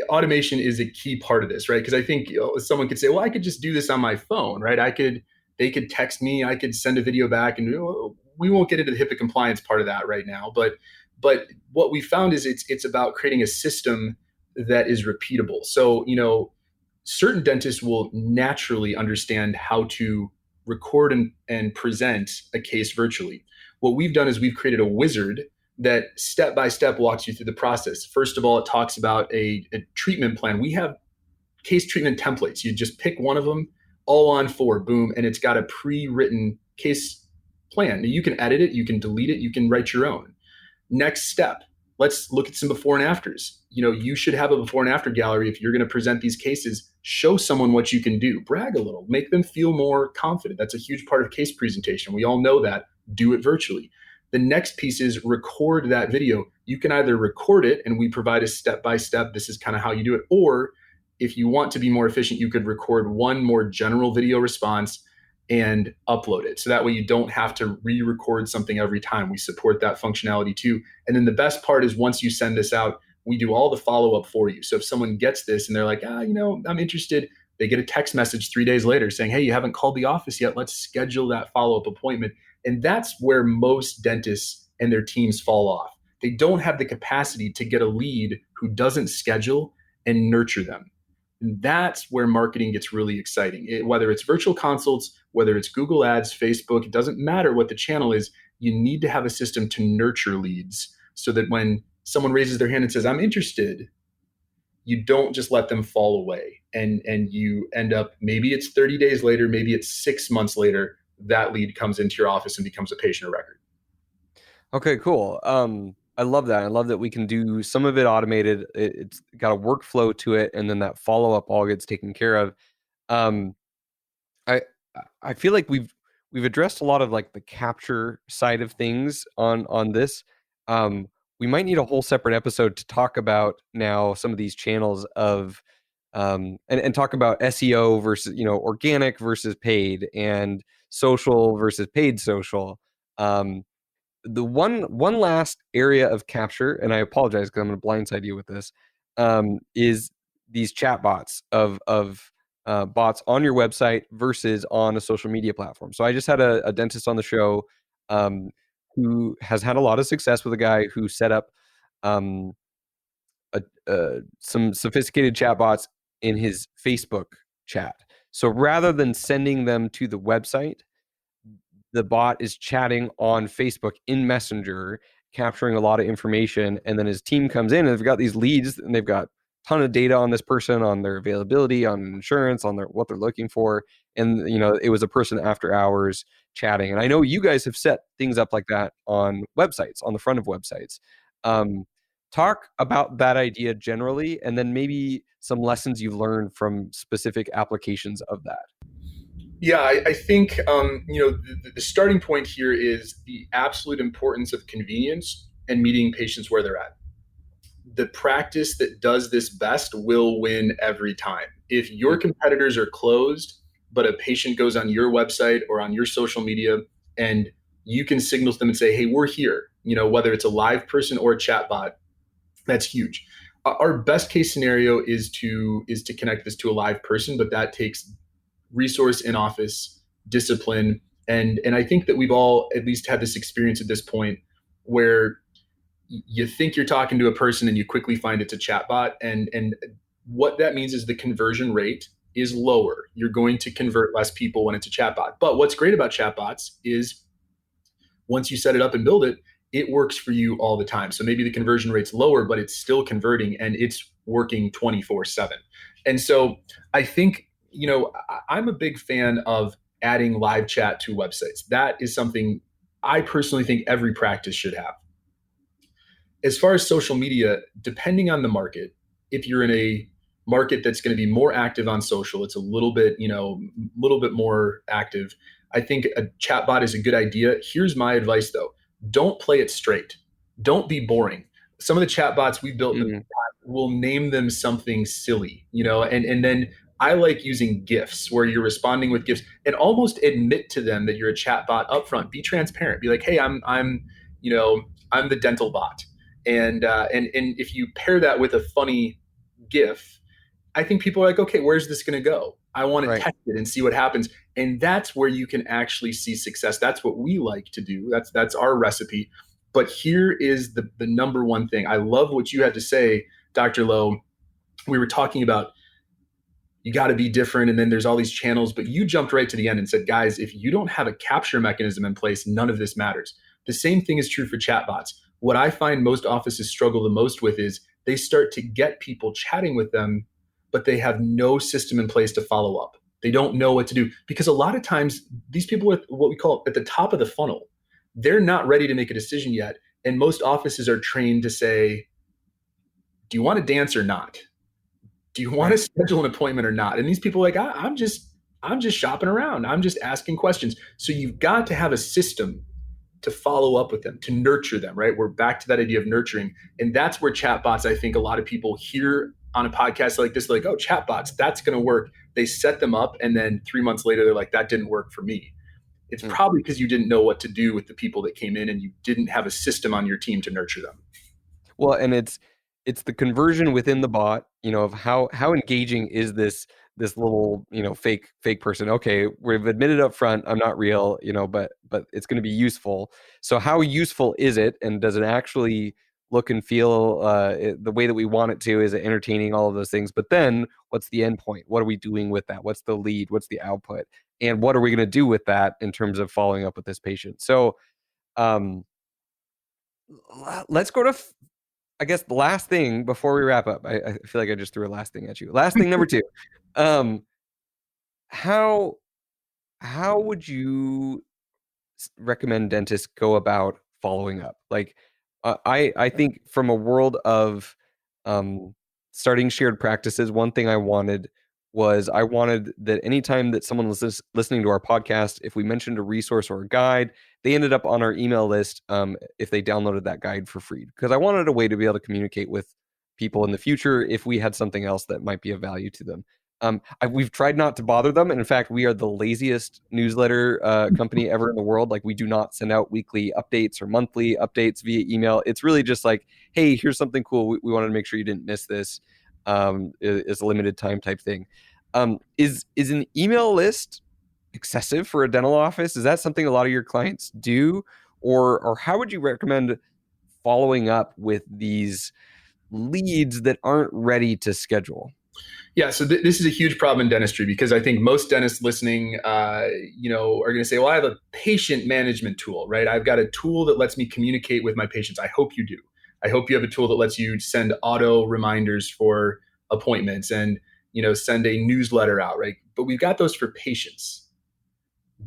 Automation is a key part of this, right? Because I think someone could say, well, I could just do this on my phone, right? They could text me, I could send a video back, and we won't get into the HIPAA compliance part of that right now. But what we found is it's about creating a system that is repeatable. So, certain dentists will naturally understand how to record and present a case virtually. What we've done is we've created a wizard that step by step walks you through the process. First of all, it talks about a treatment plan. We have case treatment templates. You just pick one of them, all on 4, boom, and it's got a pre-written case plan. You can edit it, you can delete it, you can write your own. Next step, let's look at some before and afters. You should have a before and after gallery. If you're going to present these cases, show someone what you can do, brag a little, make them feel more confident. That's a huge part of case presentation. We all know that. Do it virtually. The next piece is record that video. You can either record it and we provide a step-by-step, this is kind of how you do it. Or if you want to be more efficient, you could record one more general video response and upload it. So that way you don't have to re-record something every time. We support that functionality too. And then the best part is once you send this out, we do all the follow-up for you. So if someone gets this and they're like, I'm interested, they get a text message 3 days later saying, hey, you haven't called the office yet. Let's schedule that follow-up appointment. And that's where most dentists and their teams fall off. they don't have the capacity to get a lead who doesn't schedule and nurture them. And that's where marketing gets really exciting. Whether it's virtual consults, whether it's Google Ads, Facebook, it doesn't matter what the channel is. You need to have a system to nurture leads so that when someone raises their hand and says, I'm interested, you don't just let them fall away. And you end up, maybe it's 30 days later, maybe it's 6 months later, that lead comes into your office and becomes a patient of record. Okay, cool. I love that. I love that we can do some of it automated. It's got a workflow to it, and then that follow-up all gets taken care of. Um, I I feel like we've addressed a lot of like the capture side of things on this. We might need a whole separate episode to talk about now some of these channels of and talk about SEO versus, organic versus paid, and social versus paid social. The one last area of capture, and I apologize because I'm going to blindside you with this, is these chat bots of bots on your website versus on a social media platform. So I just had a dentist on the show who has had a lot of success with a guy who set up um, some sophisticated chat bots in his Facebook chat. So rather than sending them to the website, the bot is chatting on Facebook in Messenger, capturing a lot of information, and then his team comes in and they've got these leads and they've got a ton of data on this person, on their availability, on insurance, on what they're looking for. And it was a person after hours chatting. And I know you guys have set things up like that on websites, on the front of websites. Talk about that idea generally, and then maybe some lessons you've learned from specific applications of that. Yeah, I think the starting point here is the absolute importance of convenience and meeting patients where they're at. The practice that does this best will win every time. If your competitors are closed, but a patient goes on your website or on your social media, and you can signal to them and say, hey, we're here, whether it's a live person or a chat bot, that's huge. Our best case scenario is to connect this to a live person, but that takes resource in office, discipline. And I think that we've all at least had this experience at this point where you think you're talking to a person and you quickly find it's a chatbot. And what that means is the conversion rate is lower. You're going to convert less people when it's a chatbot. But what's great about chatbots is once you set it up and build it, it works for you all the time. So maybe the conversion rate's lower, but it's still converting and it's working 24/7. And so I think, I'm a big fan of adding live chat to websites. That is something I personally think every practice should have. As far as social media, depending on the market, if you're in a market that's going to be more active on social, it's a little bit more active. I think a chatbot is a good idea. Here's my advice though. Don't play it straight. Don't be boring. Some of the chatbots we built in the past, we'll name them something silly, and then I like using GIFs where you're responding with GIFs and almost admit to them that you're a chatbot upfront. Be transparent. Be like, hey, I'm the dental bot. And if you pair that with a funny GIF, I think people are like, okay, where's this going to go? I want to test it and see what happens. And that's where you can actually see success. That's what we like to do. That's our recipe. But here is the number one thing. I love what you had to say, Dr. Lowe. We were talking about you got to be different, and then there's all these channels, but you jumped right to the end and said, guys, if you don't have a capture mechanism in place, none of this matters. The same thing is true for chatbots. What I find most offices struggle the most with is they start to get people chatting with them, but they have no system in place to follow up. They don't know what to do because a lot of times these people are what we call at the top of the funnel. They're not ready to make a decision yet. And most offices are trained to say, do you want to dance or not? Do you want to schedule an appointment or not? And these people are like, I'm just shopping around. I'm just asking questions. So you've got to have a system to follow up with them, to nurture them, right? We're back to that idea of nurturing. And that's where chatbots, I think a lot of people hear on a podcast like this, like, oh, chatbots, that's going to work. They set them up. And then 3 months later, they're like, that didn't work for me. It's probably because you didn't know what to do with the people that came in and you didn't have a system on your team to nurture them. Well, and it's the conversion within the bot, of how engaging is this little, fake person. Okay, we've admitted up front, I'm not real, but it's going to be useful. So how useful is it? And does it actually look and feel the way that we want it to? Is it entertaining? All of those things. But then what's the end point? What are we doing with that? What's the lead? What's the output? And what are we going to do with that in terms of following up with this patient? So um, let's go to, I guess, the last thing before we wrap up. I feel like I just threw a last thing at you. Last thing, number 2. How would you recommend dentists go about following up? Like, I think from a world of starting shared practices, one thing I wanted that anytime that someone was listening to our podcast, if we mentioned a resource or a guide, they ended up on our email list if they downloaded that guide for free. Because I wanted a way to be able to communicate with people in the future if we had something else that might be of value to them. We've tried not to bother them. And in fact, we are the laziest newsletter company ever in the world. Like, we do not send out weekly updates or monthly updates via email. It's really just like, hey, here's something cool. We wanted to make sure you didn't miss this. It's a limited time type thing. Is an email list excessive for a dental office? Is that something a lot of your clients do? Or how would you recommend following up with these leads that aren't ready to schedule? Yeah, so this is a huge problem in dentistry, because I think most dentists listening, are going to say, well, I have a patient management tool, right? I've got a tool that lets me communicate with my patients. I hope you do. I hope you have a tool that lets you send auto reminders for appointments and, send a newsletter out, right? But we've got those for patients.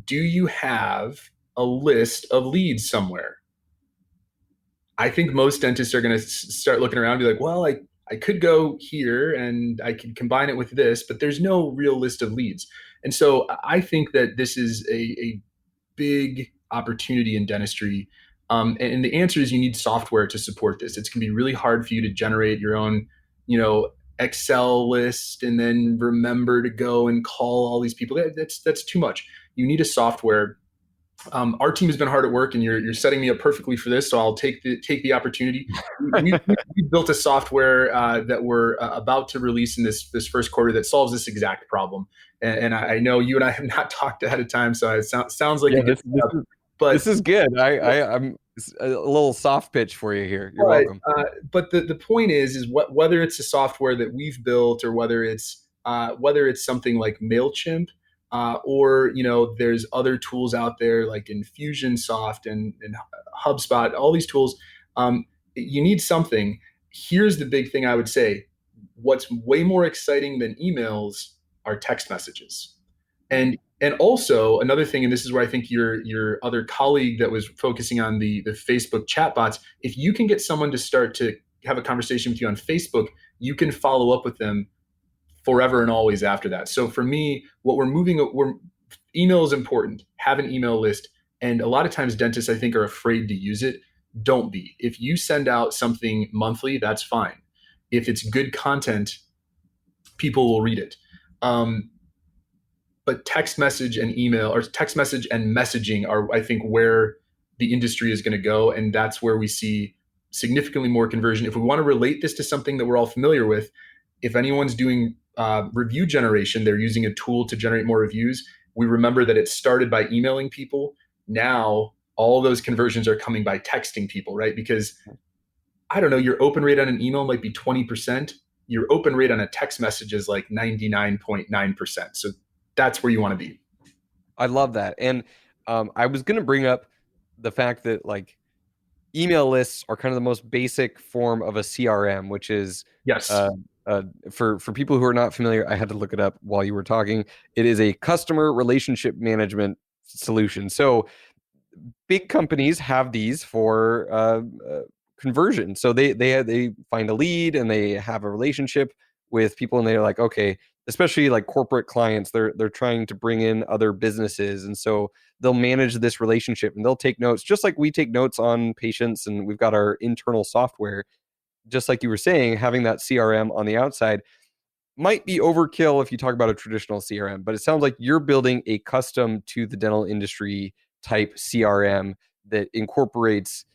Do you have a list of leads somewhere? I think most dentists are going to start looking around and be like, well, I could go here and I could combine it with this, but there's no real list of leads. And so I think that this is a big opportunity in dentistry. And the answer is you need software to support this. It's going to be really hard for you to generate your own, Excel list and then remember to go and call all these people. That's too much. You need a software. Our team has been hard at work, and you're setting me up perfectly for this. So I'll take the opportunity. We built a software that we're about to release in this first quarter that solves this exact problem. And I know you and I have not talked ahead of time, so it sounds like this is good. I'm a little soft pitch for you here. You're welcome. But the point is whether it's a software that we've built or whether it's something like Mailchimp. Or there's other tools out there like Infusionsoft and HubSpot, all these tools. You need something. Here's the big thing I would say. What's way more exciting than emails are text messages. And also another thing, and this is where I think your other colleague that was focusing on the Facebook chatbots, if you can get someone to start to have a conversation with you on Facebook, you can follow up with them forever and always after that. So for me, email is important. Have an email list. And a lot of times dentists, I think, are afraid to use it. Don't be. If you send out something monthly, that's fine. If it's good content, people will read it. But text message and email, or text message and messaging, are, I think, where the industry is going to go. And that's where we see significantly more conversion. If we want to relate this to something that we're all familiar with, if anyone's doing review generation, they're using a tool to generate more reviews. We remember that it started by emailing people. Now all those conversions are coming by texting people, right? Because I don't know, your open rate on an email might be 20%. Your open rate on a text message is like 99.9%. So that's where you want to be. I love that. And I was going to bring up the fact that like email lists are kind of the most basic form of a CRM, which is yes. For people who are not familiar, I had to look it up while you were talking. It is a customer relationship management solution. So big companies have these for conversion. So they find a lead and they have a relationship with people, and they're like, okay, especially like corporate clients, they're trying to bring in other businesses, and so they'll manage this relationship and they'll take notes, just like we take notes on patients, and we've got our internal software. Just like you were saying, having that CRM on the outside might be overkill if you talk about a traditional CRM, but it sounds like you're building a custom to the dental industry type CRM that incorporates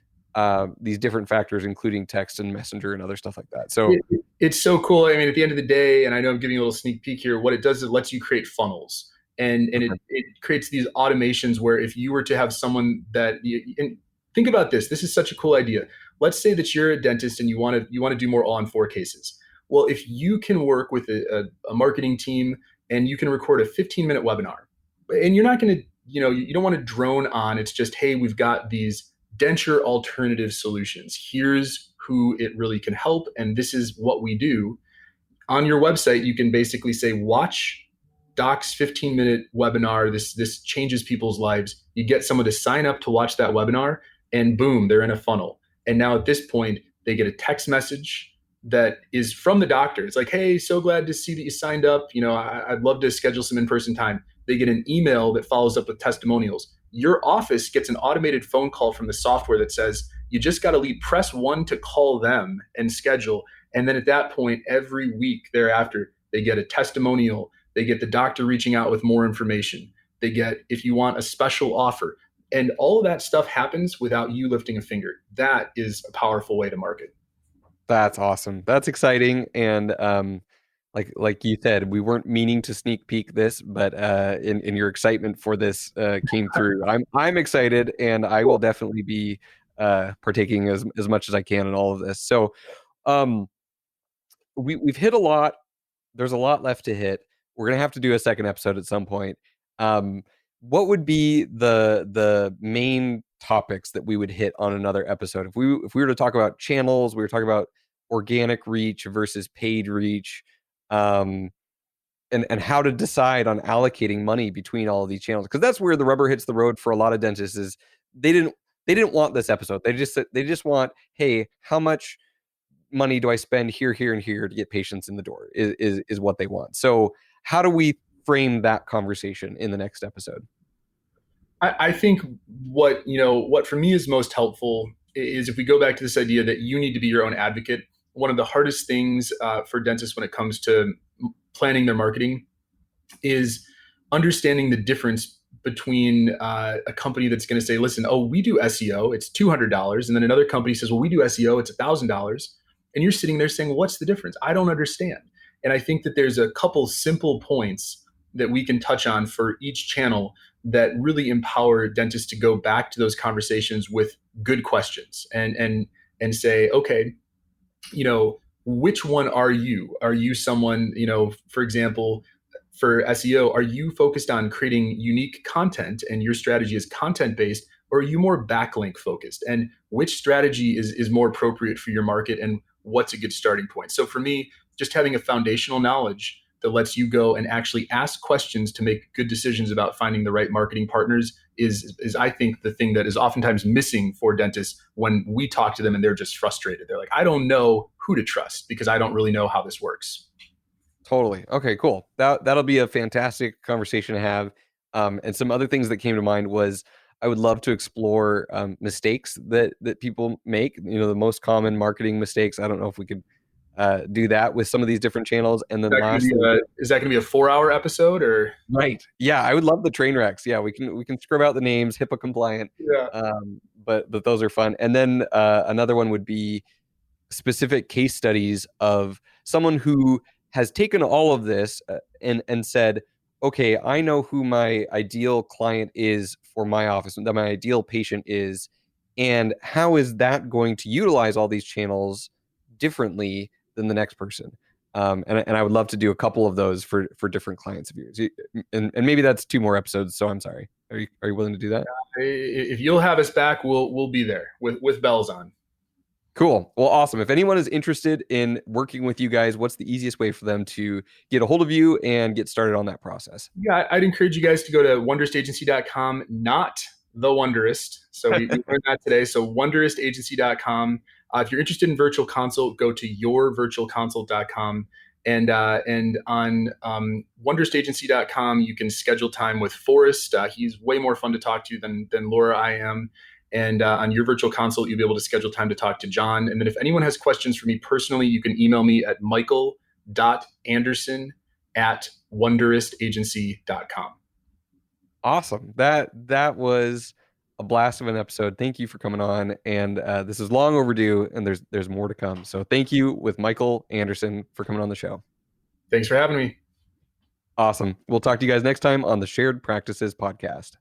these different factors, including text and messenger and other stuff like that. So it's so cool. I mean, at the end of the day, and I know I'm giving you a little sneak peek here, what it does is it lets you create funnels, and it creates these automations where if you were to have someone and think about this is such a cool idea. let's say that you're a dentist and you want to do more all-on-4 cases. Well, if you can work with a marketing team and you can record a 15-minute webinar, and you're not going to, you don't want to drone on. It's just, hey, we've got these denture alternative solutions. Here's who it really can help, and this is what we do. On your website, you can basically say, watch Doc's 15-minute webinar. This changes people's lives. You get someone to sign up to watch that webinar, and boom, they're in a funnel. And now at this point, they get a text message that is from the doctor. It's like, hey, so glad to see that you signed up. I'd love to schedule some in-person time. They get an email that follows up with testimonials. Your office gets an automated phone call from the software that says, you just got to press 1 to call them and schedule. And then at that point, every week thereafter, they get a testimonial. They get the doctor reaching out with more information. They get, if you want, a special offer. And all of that stuff happens without you lifting a finger. That is a powerful way to market. That's awesome. That's exciting. And like you said, we weren't meaning to sneak peek this, but in your excitement for this came through. I'm excited, and I will definitely be partaking as much as I can in all of this. So we've hit a lot. There's a lot left to hit. We're gonna have to do a second episode at some point. What would be the main topics that we would hit on another episode? If we were to talk about channels, we were talking about organic reach versus paid reach, and how to decide on allocating money between all of these channels, because that's where the rubber hits the road for a lot of dentists. Is they didn't want this episode. They just want, hey, how much money do I spend here, and here to get patients in the door is what they want. So how do we frame that conversation in the next episode? I think what for me is most helpful is if we go back to this idea that you need to be your own advocate. One of the hardest things for dentists when it comes to planning their marketing is understanding the difference between a company that's going to say, listen, oh, we do SEO, it's $200. And then another company says, well, we do SEO, it's $1,000. And you're sitting there saying, well, what's the difference? I don't understand. And I think that there's a couple simple points that we can touch on for each channel that really empower dentists to go back to those conversations with good questions and say, okay, which one are you? Are you someone, for example, for SEO, are you focused on creating unique content and your strategy is content-based, or are you more backlink focused? And which strategy is more appropriate for your market, and what's a good starting point? So for me, just having a foundational knowledge that lets you go and actually ask questions to make good decisions about finding the right marketing partners is I think the thing that is oftentimes missing for dentists when we talk to them and they're just frustrated. They're like, I don't know who to trust because I don't really know how this works. Totally. Okay, cool. That'll be a fantastic conversation to have. And some other things that came to mind was I would love to explore mistakes that people make, the most common marketing mistakes. I don't know if we could do that with some of these different channels. And then lastly, is that going to be a 4-hour episode or? Right. Yeah, I would love the train wrecks. Yeah, we can scrub out the names, HIPAA compliant. Yeah. But those are fun. And then another one would be specific case studies of someone who has taken all of this and said, okay, I know who my ideal client is for my office, that my ideal patient is, and how is that going to utilize all these channels differently than the next person. And I would love to do a couple of those for different clients of yours. And maybe that's 2 more episodes. So I'm sorry. Are you willing to do that? If you'll have us back, we'll be there with bells on. Cool. Well, awesome. If anyone is interested in working with you guys, what's the easiest way for them to get a hold of you and get started on that process? Yeah, I'd encourage you guys to go to wonderistagency.com, not the Wonderist. So we learned that today. So wonderistagency.com. If you're interested in virtual consult, go to yourvirtualconsult.com. And on wonderistagency.com, you can schedule time with Forrest. He's way more fun to talk to than Laura I am. And on your virtual consult, you'll be able to schedule time to talk to John. And then if anyone has questions for me personally, you can email me at michael.anderson@wonderistagency.com. Awesome. That was a blast of an episode. Thank you for coming on. And this is long overdue, and there's more to come. So thank you with Michael Anderson for coming on the show. Thanks for having me. Awesome. We'll talk to you guys next time on the Shared Practices podcast.